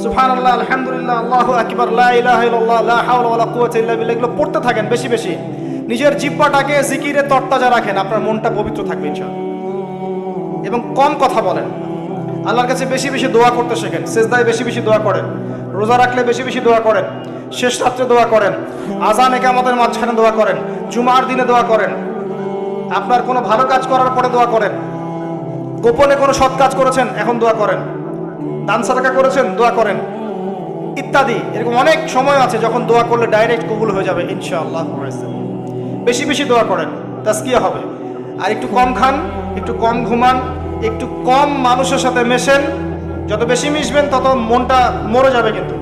সুবহানাল্লাহ, আলহামদুলিল্লাহ, আল্লাহু আকবার, লা ইলাহা ইল্লাল্লাহ, লা হাওলা ওয়ালা কুওয়াতা ইল্লা বিল্লাহ, এগুলো পড়তে থাকেন বেশি বেশি। নিজের জিহ্বাটাকে জিকিরে তরতাজা রাখেন, আপনার মনটা পবিত্র থাকবে ইনশাআল্লাহ। এবং কম কথা বলেন, আল্লাহর কাছে বেশি বেশি দোয়া করতে শেখেন, সেজদায় বেশি বেশি দোয়া করেন, রোজা রাখলে বেশি বেশি দোয়া করেন, শেষ রাত্রে দোয়া করেন, আযান ইকামতের মাঝখানে দোয়া করেন, জুমার দিনে দোয়া করেন, আপনার কোনো ভালো কাজ করার পরে দোয়া করেন, গোপনে কোনো সৎ কাজ করেছেন এখন দোয়া করেন, দান সাদাকা করেছেন দোয়া করেন, ইত্যাদি। এরকম অনেক সময় আছে যখন দোয়া করলে ডাইরেক্ট কবুল হয়ে যাবে ইনশাআল্লাহ। বেশি বেশি দোয়া করেন, তাজকিয়া হবে। আর একটু কম খান, একটু কম ঘুমান, একটু কম মানুষের সাথে মেশেন। যত বেশি মিশবেন তত মনটা মরে যাবে, কিন্তু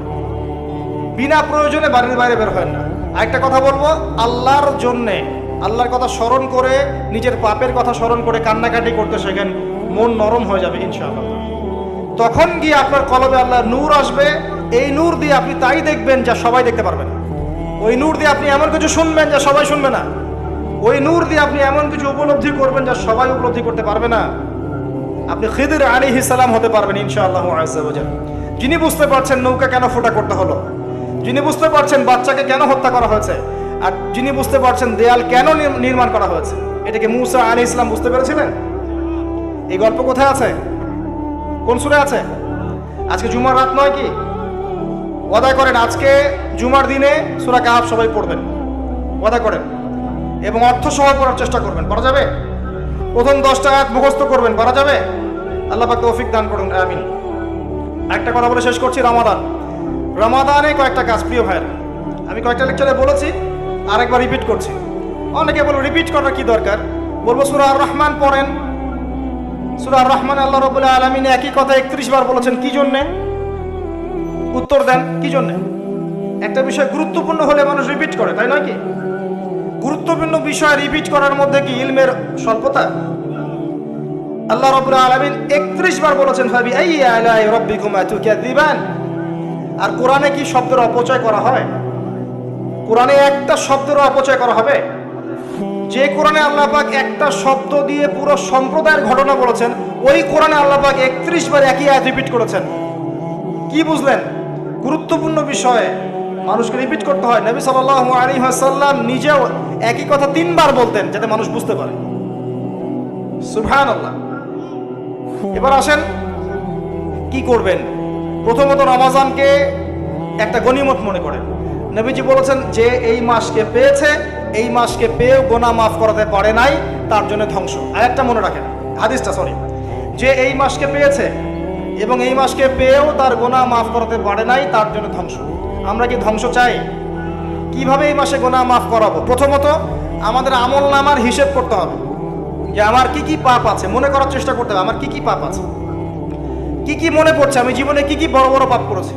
বিনা প্রয়োজনে বাড়ির বাইরে বের হয় না। আরেকটা কথা বলবো, আল্লাহর জন্যে, আল্লাহর কথা স্মরণ করে, নিজের পাপের কথা স্মরণ করে কান্নাকাটি করতে শেখেন, মন নরম হয়ে যাবে ইনশাআল্লাহ। তখন গিয়ে আপনার কলবে আল্লাহর নূর আসবে। এই নূর দিয়ে আপনি তাই দেখবেন যা সবাই দেখতে পারবে না। ওই নূর দিয়ে আপনি এমন কিছু শুনবেন যা সবাই শুনবে না। ওই নূর দিয়ে আপনি এমন কিছু উপলব্ধি করবেন যা সবাই উপলব্ধি করতে পারবে না। আপনি খিদির আলাইহিস সালাম হতে পারবেন ইনশাআল্লাহ আযজা ওয়া জাল্লা। যিনি বুঝতে পারছেন নৌকা কেন ফোটা করতে হলো, যিনি বুঝতে পারছেন বাচ্চাকে কেন হত্যা করা হয়েছে, আর যিনি বুঝতে পারছেন দেয়াল কেন নির্মাণ করা হয়েছে, এটাকে মুসা আলাইহিস সালাম বুঝতে পেরেছিলেন? এই গল্প কোথায় আছে? কোন সূরা আছে? আজকে জুমার রাত নয় কি? ওয়াদা করেন আজকে জুমার দিনে সূরা কাহফ সবাই পড়বেন, ওয়াদা করেন, এবং অর্থ সহ পড়ার চেষ্টা করবেন। পারা যাবে? প্রথম 10টা আয়াত মুখস্থ করবেন, পারা যাবে? আল্লাহ পাক তৌফিক দান করুন, আমিন। একটা কথা বলে শেষ করছি, রমাদানে কয়েকটা কাজ, প্রিয় ভাইয়ের, আমি কয়েকটা লেকচারে বলেছি, আরেকবার রিপিট করছি। অনেকে বলো রিপিট করার কি দরকার? বলবো সূরা আর রহমান পড়েন। সূরা আর রহমান আল্লাহ রাব্বুল আলামিন একই কথা 31 বার বলেছেন, কি জন্য? উত্তর দেন, কি জন্য? একটা বিষয় গুরুত্বপূর্ণ হলে মানুষ রিপিট করে, তাই নয় কি? গুরুত্বপূর্ণ বিষয় রিপিট করার মধ্যে কি ইলমের স্বল্পতা? আল্লাহ রাব্বুল আলামিন 31 বার বলেছেন ফাবি আইয়ি আলাই রাব্বিকুমা তুকাযিবান। আর কোরআনে কি শব্দের অপচয় করা হয়? কোরআনে একটা শব্দের অপচয় করা হবে? যে কোরআনে আল্লাহ পাক একটা শব্দ দিয়ে পুরো সম্প্রদায়ের ঘটনা বলেছেন, ওই কোরআনে আল্লাহ পাক 31 বার একই আয়াত রিপিট করেছেন। কি বুঝলেন? গুরুত্বপূর্ণ বিষয়ে মানুষকে রিপিট করতে হয়। নবী সাল্লাল্লাহু আলাইহি ওয়াসাল্লাম নিজেও একই কথা 3 বার বলতেন যাতে মানুষ বুঝতে পারে। সুবহানাল্লাহ। এবার আসেন কি করবেন। প্রথমত রমজানকে একটা গনিমত মনে করেন। নবীজি বলেছেন যে এই মাসকে পেয়েছে, এই মাসকে পেয়েও গুনাহ মাফ করাতে পারে নাই, তার জন্য ধ্বংস। আর একটা মনে রাখেন, হাদিসটা যে এই মাসকে পেয়েছে এবং এই মাসকে পেয়েও তার গুনাহ মাফ করাতে পারে নাই, তার জন্য ধ্বংস। আমরা কি ধ্বংস চাই? কিভাবে এই মাসে গুনাহ মাফ করাবো? প্রথমত আমাদের আমল নামার হিসেব করতে হবে, যে আমার কি কি পাপ আছে, মনে করার চেষ্টা করতে হবে আমার কি কি পাপ আছে, কি কি মনে পড়ছে আমি জীবনে কি কি বড় বড় পাপ করেছি।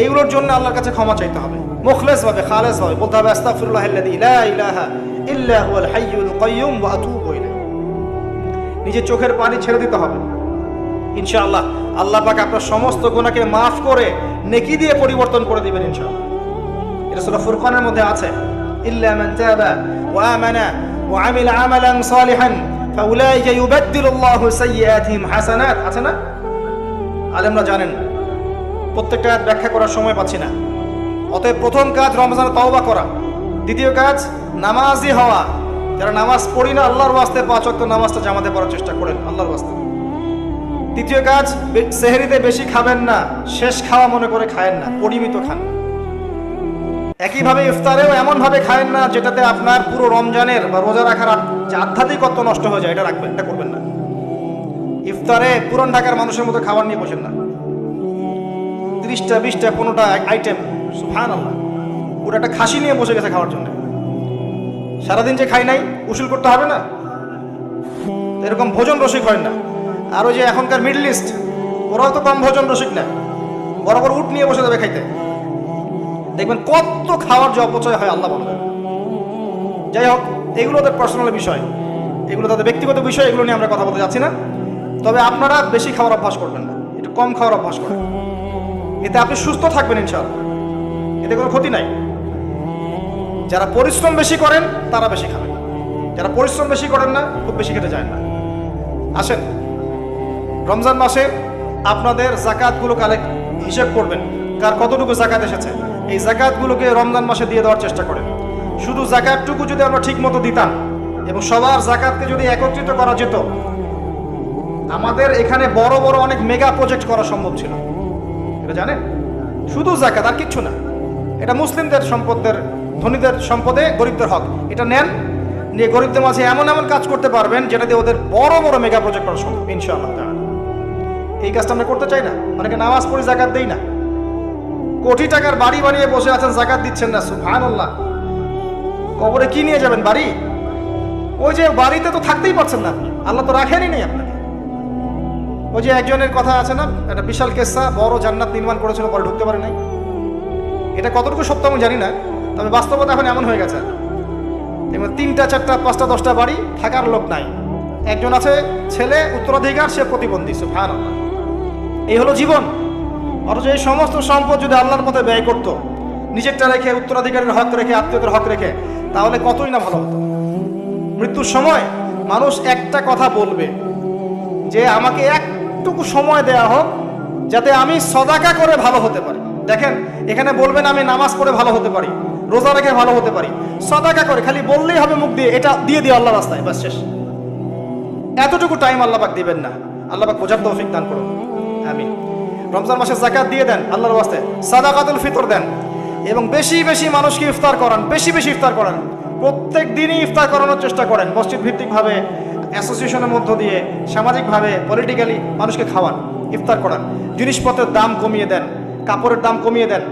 এইগুলোর জন্য আল্লাহর কাছে ক্ষমা চাইতে হবে, মুখলেস ভাবে, খালেস ভাবে বলতে হবে আস্তাগফিরুল্লাহাল্লাযী লা ইলাহা ইল্লা হুয়াল হাইয়ুল কাইয়্যুম ওয়া আতুবু ইলাইহি। নিজের চোখের পানি ছেড়ে দিতে হবে। ইনশাআল্লাহ আল্লাহ পাক আপনার সমস্ত গুনাহকে মাফ করে নেকি দিয়ে পরিবর্তন করে দিবেন ইনশাআল্লাহ। এটা সূরা ফুরকানের মধ্যে আছে, ইল্লা মান তাবা ওয়া আমানা ওয়া আমিলা আমালান সালিহান ফাউলাইকা ইউবাদদিলুল্লাহু সাইয়্যাতিহিম হাসানাত। আছে না? আলেমরা জানেন, প্রত্যেকটা ব্যাখ্যা করার সময় পাচ্ছি না। অতএব প্রথম কাজ রমজানে তওবা করা, দ্বিতীয় কাজ নামাজি হওয়া। যারা নামাজ পড়ি না আল্লাহর ওয়াস্তে 5 ওয়াক্ত নামাজটা জামাতে পড়ার চেষ্টা করেন আল্লাহর ওয়াস্তে। তৃতীয় কাজ সেহরিতে বেশি খাবেন না, শেষ খাওয়া মনে করে খায়েন না, পরিমিত খান। একইভাবে ইফতারেও এমন ভাবে খায়েন না যেটাতে আপনার পুরো রমজানের বা রোজা রাখার যে আধ্যাত্মিকত্ব নষ্ট হয়ে যায়, এটা রাখবেন, এটা করবেন না। ইফতারে পুরান ঢাকার মানুষের মতো খাবার নিয়ে বসেন না, 30টা 20টা 15টা আইটেম, সুবহানাল্লাহ। পুরো একটা খাসি নিয়ে বসে গেছে খাওয়ার জন্য। সারাদিন যে খাই নাই উসুল করতে হবে না, এরকম ভোজন রসিক হয় না। আর ওই যে এখনকার মিডল ইস্ট, ওরাও তো কম ভোজন রসিক না, বরাবর উট নিয়ে বসে যাবে খাইতে। দেখবেন কত খাওয়ার যে অপচয় হয় আল্লাহ বলবেন। যাই হোক, এগুলো তাদের পার্সোনাল বিষয়, এগুলো তাদের ব্যক্তিগত বিষয়, এগুলো নিয়ে আমরা কথা বলতে যাচ্ছি না। তবে আপনারা বেশি খাওয়ার অভ্যাস করবেন না, একটু কম খাওয়ার অভ্যাস করেন। এতে আপনি সুস্থ থাকবেন ইনশাআল্লাহ, এতে কোনো ক্ষতি নাই। যারা পরিশ্রম বেশি করেন তারা বেশি খাবেন, যারা পরিশ্রম বেশি করেন না খুব বেশি খেতে যায় না। আসেন রমজান মাসে আপনাদের জাকাতগুলো হিসেব করবেন কার কতটুকু জাকাত এসেছে। এই জাকাতগুলোকে রমজান মাসে দিয়ে দেওয়ার চেষ্টা করেন। শুধু জাকাতটুকু যদি আমরা ঠিক মতো দিতাম এবং সবার জাকাতকে যদি একত্রিত করা যেত, আমাদের এখানে বড় বড় অনেক মেগা প্রজেক্ট করা সম্ভব ছিল। এটা জানেন, শুধু জাকাত আর কিচ্ছু না। এটা মুসলিমদের সম্পদের, ধনীদের সম্পদে গরিবদের হক। এটা নেন, নিয়ে গরিবদের মাঝে এমন এমন কাজ করতে পারবেন যেটা দিয়ে ওদের বড় বড় মেগা প্রজেক্ট করা সম্ভব ইনশাআল্লাহ তাআলা। এই কাজটা আমরা করতে চাই না। অনেকে নামাজ পড়ে জাকাত দেই না, কোটি টাকার বাড়ি বানিয়ে বসে আছেন, জাকাত দিচ্ছেন না। সুবহানাল্লাহ। কবরে কি নিয়ে যাবেন? বাড়ি? ওই যে বাড়িতে তো থাকতেই পারছেন না আপনি, আল্লাহ তো রাখেনই নেই আপনাকে। ওই যে একজনের কথা আছে না, একটা বিশাল কেসা, বড় জান্নাত নির্মাণ করেছিল, পরে ঢুকতে পারে নাই। এটা কতটুকু সত্য আমি জানি না, তবে বাস্তবতা এখন এমন হয়ে গেছে। এবং 3টা 4টা 5টা 10টা বাড়ি, থাকার লোক নাই। একজন আছে ছেলে উত্তরাধিকার, সে প্রতিবন্ধী। সুবহানাল্লাহ। এই হলো জীবন। অথচ এই সমস্ত সম্পদ যদি আল্লাহর পথে ব্যয় করতো, নিজেরটা রেখে, উত্তরাধিকারের হক রেখে, আত্মীয়দের হক রেখে, তাহলে কতই না ভালো হতো। মৃত্যুর সময় মানুষ একটা কথা বলবে যে আমাকে একটুকু সময় দেয়া হোক যাতে আমি সদাকা করে ভালো হতে পারি। দেখেন, এখানে বলবেন আমি নামাজ পড়ে ভালো হতে পারি, রোজা রেখে ভালো হতে পারি। সদাকা করে খালি বললেই হবে মুখ দিয়ে, এটা দিয়ে দিও আল্লাহ রাস্তায়, বাস শেষ। এতটুকু টাইম আল্লাহ পাক দিবেন না। আল্লাহ পাক বোঝার তৌফিক দান করুন, আমিন। রমজান মাসে যাকাত দিয়ে দেন, আল্লাহর ওয়াস্তে সাদাকাতুল ফিতর দেন, এবং বেশি বেশি মানুষকে ইফতার করান, বেশি বেশি ইফতার করান। প্রত্যেক দিনই ইফতার করানোর চেষ্টা করেন, মসজিদ ভিত্তিকভাবে, অ্যাসোসিয়েশনের মধ্য দিয়ে, সামাজিকভাবে, পলিটিক্যালি মানুষকে খাওয়ান, ইফতার করান। জিনিসপত্রের দাম কমিয়ে দেন, কাপড়ের দাম কমিয়ে দেন।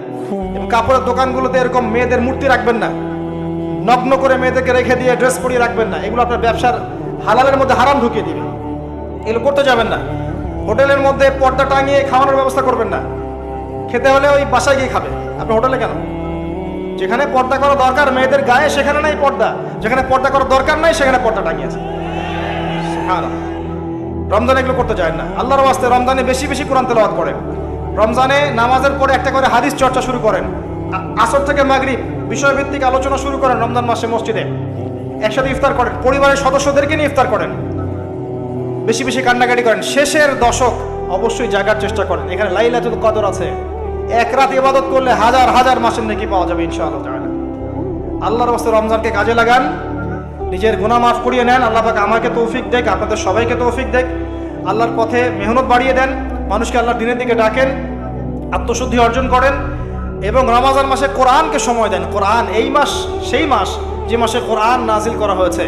এবং কাপড়ের দোকানগুলোতে এরকম মেয়েদের মূর্তি রাখবেন না, নগ্ন করে মেয়েদেরকে রেখে দিয়ে ড্রেস পরিয়ে রাখবেন না। এগুলো আপনার ব্যবসার হালালের মধ্যে হারাম ঢুকিয়ে দিবে। এগুলো করতে যাবেন না। হোটেলের মধ্যে পর্দা টাঙিয়ে খাওয়ানোর ব্যবস্থা করবেন না। খেতে হলে ওই বাসায় গিয়ে খাবে, আপনার হোটেলে কেন? যেখানে পর্দা করা দরকার মেয়েদের গায়ে, সেখানে নাই পর্দা। যেখানে পর্দা করা দরকার নাই, সেখানে পর্দা টাঙিয়েছে। রমজানে এগুলো করতে যায় না। আল্লাহর ওয়াস্তে রমজানে বেশি বেশি কোরআন তেলাওয়াত করেন। রমজানে নামাজের পরে একটা করে হাদিস চর্চা শুরু করেন। আসর থেকে মাগরিব বিষয়ভিত্তিক আলোচনা শুরু করেন রমজান মাসে মসজিদে। একসাথে ইফতার করেন, পরিবারের সদস্যদেরকে নিয়ে ইফতার করেন, বেশি বেশি কান্নাকাটি করেন। শেষের দশক অবশ্যই জাগার চেষ্টা করেন। এখানে লাইলাতুল কদর আছে, এক রাত ইবাদত করলে হাজার হাজার মাসের নেকি পাওয়া যাবে ইনশাআল্লাহ তাআলা। আল্লাহর ওয়াস্তে রমজানকে কাজে লাগান, নিজের গুনাহ মাফ করিয়ে নেন। আল্লাহ পাক আমাকে তৌফিক দেখ, আপনাদের সবাইকে তৌফিক দেখ। আল্লাহর পথে মেহনত বাড়িয়ে দেন, মানুষকে আল্লাহর দিনের দিকে ডাকেন, আত্মশুদ্ধি অর্জন করেন, এবং রমজান মাসে কোরআনকে সময় দেন। কোরআন এই মাস সেই মাস যে মাসে কোরআন নাজিল করা হয়েছে।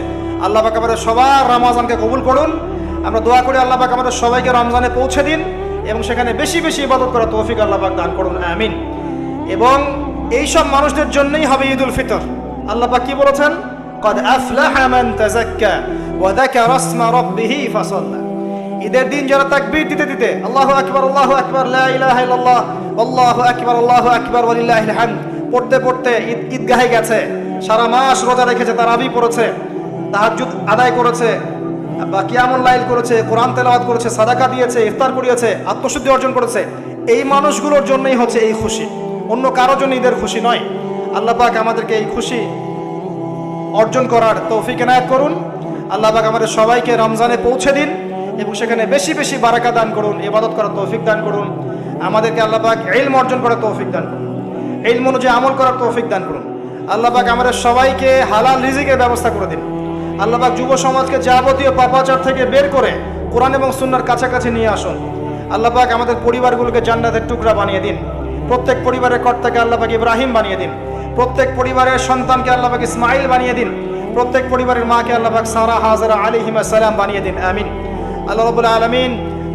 আল্লাহ পাক আমাদের সবার রমজানকে কবুল করুন। আমরা দোয়া করি আল্লাহ পাক আমাদের সবাইকে রমজানে পৌঁছে দিন এবং সেখানে বেশি বেশি ইবাদত করার তৌফিক আল্লাহ পাক দান করুন, আমিন। এবং এই সব মানুষদের জন্যই হবে ঈদুল ফিতর। আল্লাহ পাক কি বলেছেন? قد أفلح من تزكى وذكر اسم ربه فصلى। ঈদের দিন যারা তাকবীর দিতে দিতে আল্লাহু আকবার লা ইলাহা ইল্লাল্লাহ আল্লাহু আকবার ওয়ালিল্লাহিল হামদ পড়তে পড়তে ঈদগাহে গেছে, সারা মাস রোজা রেখেছে, তারাবি পড়েছে, তাহাজ্জুদ আদায় করেছে, বা কিয়ামুল লাইল করেছে, কোরআন তেলাওয়াত করেছে, সাদাকা দিয়েছে, ইফতার করিয়েছে, আত্মশুদ্ধি অর্জন করেছে, এই মানুষগুলোর জন্যই হচ্ছে এই খুশি, অন্য কারোর জন্য ঈদের খুশি নয়। আল্লাহ পাক আমাদেরকে এই খুশি অর্জন করার তৌফিক এনায়েত করুন। আল্লাহ পাক আমাদের সবাইকে রমজানে পৌঁছে দিন এবং সেখানে বেশি বেশি বারাকা দান করুন, ইবাদত করার তৌফিক দান করুন। আমাদেরকে আল্লাহ পাক ইলম অর্জন করার তৌফিক দান করুন, ইলম অনুযায়ী আমল করার তৌফিক দান করুন। আল্লাহ পাক আমাদের সবাইকে হালাল রিজিকের ব্যবস্থা করে দিন। আল্লাহ পাক যুব সমাজকে যাবতীয় পাপাচার থেকে বের করে কোরআন এবং সুন্নাহর কাছাকাছি নিয়ে আসুন। আল্লাহ পাক আমাদের পরিবারগুলোকে জান্নাতের টুকরা বানিয়ে দিন। প্রত্যেক পরিবারের কর্তাকে আল্লাহ পাক ইব্রাহিম বানিয়ে দিন। প্রত্যেক পরিবারের সন্তানকে আল্লাহ পাক ইসমাইল বানিয়ে দিন। প্রত্যেক পরিবারের মাকে আল্লাহ পাক সারা, হাজরা আলাইহিমা সালাম বানিয়ে দিন, আমিন। আল্লাহ রাব্বুল আলামিন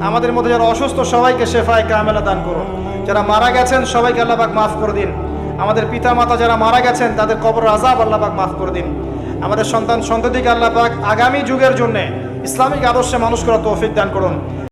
আমাদের মধ্যে যারা অসুস্থ সবাইকে শেফায়ে কামেলা দান করুন। যারা মারা গেছেন সবাইকে আল্লাহ পাক মাফ করে দিন। আমাদের পিতা মাতা যারা মারা গেছেন তাদের কবরের আযাব আল্লাহ পাক মাফ করে দিন। আমাদের সন্তান সন্ততিকে আল্লাহ পাক আগামী যুগের জন্য ইসলামিক আদর্শে মানুষ করার তৌফিক দান করুন।